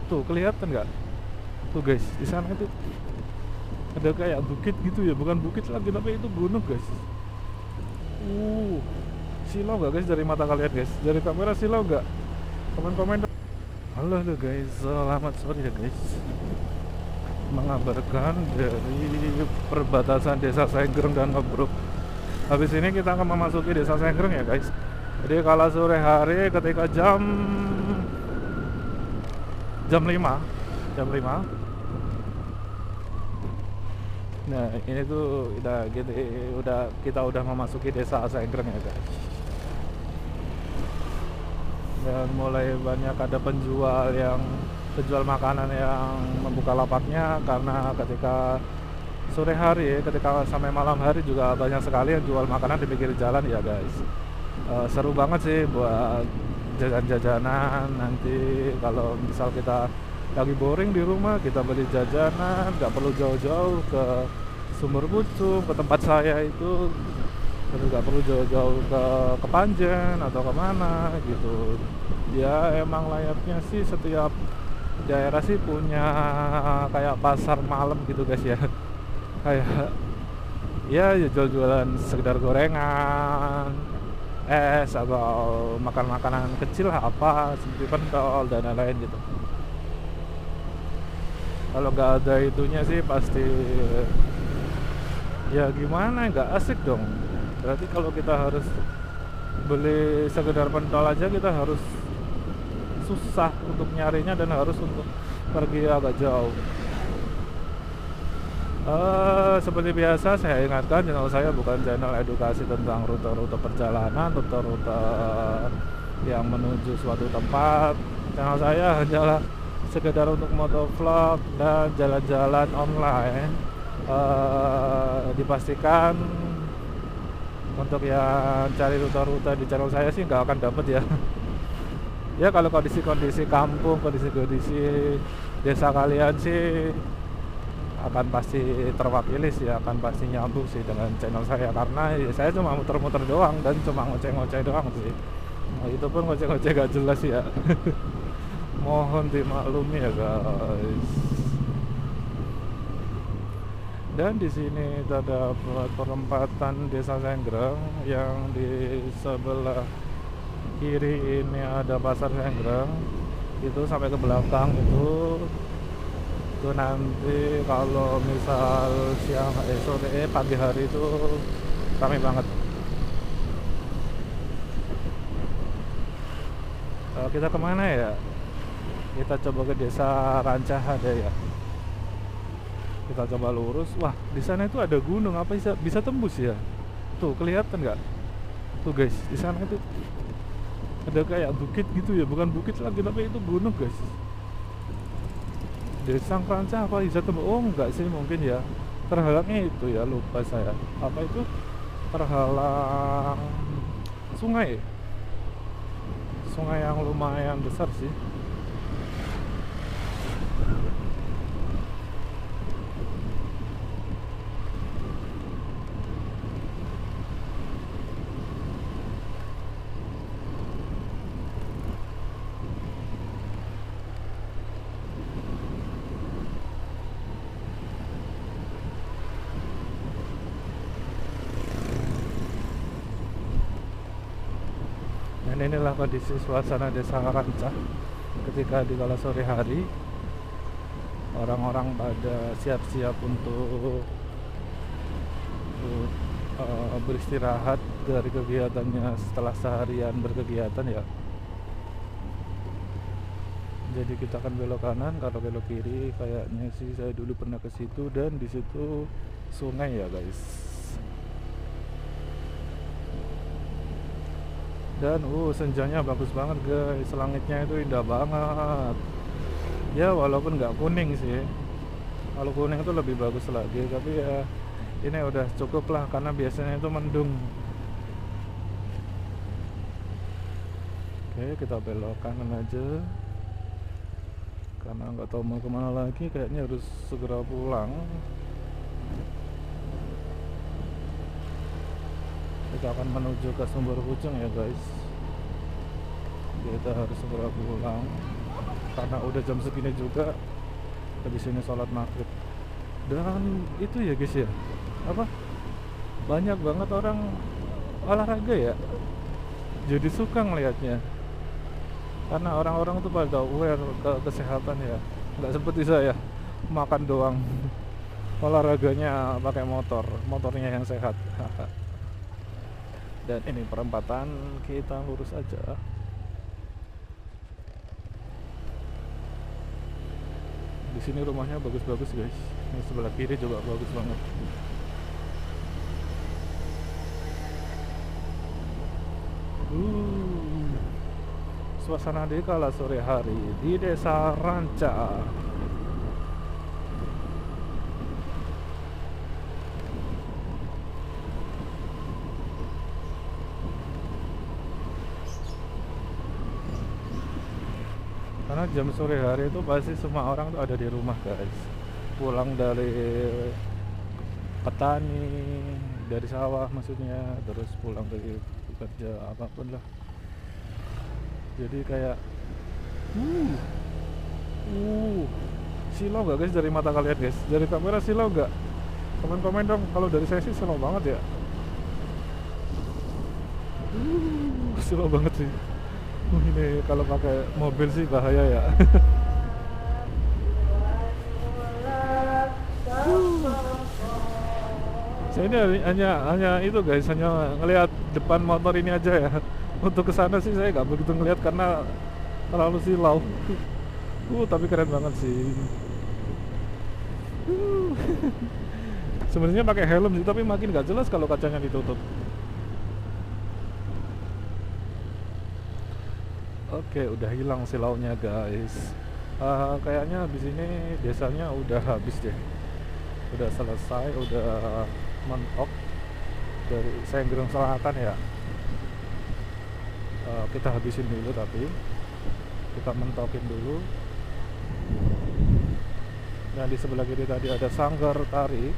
Tuh kelihatan nggak? Tuh guys, di sana itu ada kayak bukit gitu ya, bukan bukit lagi tapi itu gunung guys. Uh, Silau nggak guys dari mata kalian guys? Dari kamera silau nggak? Komen-komen. Halo halo guys, selamat sore ya guys. Mengabarkan dari perbatasan Desa Senggreng dan Ngebruk. Habis ini kita akan memasuki Desa Senggreng ya guys. Jadi kalau sore hari ketika jam 5 jam 5. Nah, ini tuh kita udah memasuki Desa Senggreng ya guys. Dan mulai banyak ada penjual makanan yang membuka lapaknya, karena ketika sore hari, ketika sampai malam hari juga banyak sekali yang jual makanan di pinggir jalan ya guys. Seru banget sih buat jajan-jajanan. Nanti kalau misal kita lagi boring di rumah, kita beli jajanan, nggak perlu jauh-jauh ke Sumber Pucung, ke tempat saya itu, terus nggak perlu jauh-jauh ke Panjen atau kemana gitu. Ya emang layaknya sih setiap daerah sih punya kayak pasar malam gitu guys ya. Kayak ya jual-jualan sekedar gorengan, es, atau makan makanan kecil lah, apa seperti pentol dan lain-lain gitu. Kalau nggak ada itunya sih pasti ya gimana, nggak asik dong. Berarti kalau kita harus beli sekedar pentol aja, kita harus susah untuk nyarinya dan harus untuk pergi agak jauh. Seperti biasa saya ingatkan, channel saya bukan channel edukasi tentang rute-rute perjalanan, rute-rute yang menuju suatu tempat. Channel saya hanyalah sekedar untuk motovlog dan jalan-jalan online. Dipastikan untuk yang cari rute-rute di channel saya sih nggak akan dapet ya. Ya kalau kondisi-kondisi kampung, kondisi-kondisi desa kalian sih akan pasti terwakili sih, akan pasti nyambung sih dengan channel saya, karena ya saya cuma muter-muter doang dan cuma ngoceh-ngoceh doang sih. Nah, itu pun ngoceh-ngoceh gak jelas ya. Mohon dimaklumi ya guys. Dan di sini terdapat perempatan Desa Senggreng, yang di sebelah kiri ini ada Pasar Senggreng. Itu sampai ke belakang itu nanti kalau misal sore pagi hari itu ramai banget. Kita kemana ya? Kita coba ke Desa Rancah ya. Kita coba lurus. Wah, di sana itu ada gunung, apa bisa tembus ya? Tuh kelihatan nggak? Tuh guys, di sana itu ada kayak bukit gitu ya, bukan bukit lagi tapi itu gunung guys. Desa Rancah apa bisa tembus? Oh enggak sih, mungkin ya terhalangnya itu ya, lupa saya. Apa itu? Terhalang sungai. Sungai yang lumayan besar sih. Dan inilah kondisi suasana Desa Rancah ketika di kala sore hari. Orang-orang pada siap-siap untuk beristirahat dari kegiatannya setelah seharian berkegiatan ya. Jadi kita akan belok kanan, kalau belok kiri kayaknya sih saya dulu pernah ke situ, dan di situ sungai ya guys. Dan senjanya bagus banget guys, langitnya itu indah banget. Ya walaupun nggak kuning sih, kalau kuning itu lebih bagus lagi, tapi ya ini udah cukup lah, karena biasanya itu mendung. Oke, kita belok kanan aja, karena nggak tahu mau kemana lagi, kayaknya harus segera pulang. Kita akan menuju ke Sumber Pucung ya guys. Kita harus segera pulang. karena udah jam segini juga habis ini sholat maghrib. Dan itu ya guys ya, apa, banyak banget orang olahraga ya, jadi suka ngelihatnya karena orang-orang tuh pada aware ke kesehatan ya, nggak seperti saya makan doang. Olahraganya pakai motornya yang sehat. Dan ini perempatan, kita lurus aja. Di sini rumahnya bagus-bagus guys, ini sebelah kiri juga bagus banget. Suasana di kala sore hari di desa Ranca. Karena jam sore hari itu pasti semua orang tuh ada di rumah guys, pulang dari petani, dari sawah maksudnya, terus pulang dari kerja apapun lah. Jadi kayak uh, uh silau gak guys dari mata kalian guys? Dari kamera silau gak? Komen-komen dong, kalau dari saya sih silau banget ya. Silau banget sih. Ini kalau pakai mobil sih bahaya ya. Saya ini hanya itu guys, hanya ngelihat depan motor ini aja ya. Untuk kesana sih saya nggak begitu ngelihat karena terlalu silau. Tapi keren banget sih. Sebenarnya pakai helm sih, tapi makin nggak jelas kalau kacanya ditutup. Oke, udah hilang silaunya guys. Kayaknya habis ini desanya udah habis deh, udah selesai, udah mentok dari Senggereng Selatan ya. Kita habisin dulu, tapi kita mentokin dulu. Dan di sebelah kiri tadi ada sanggar tari.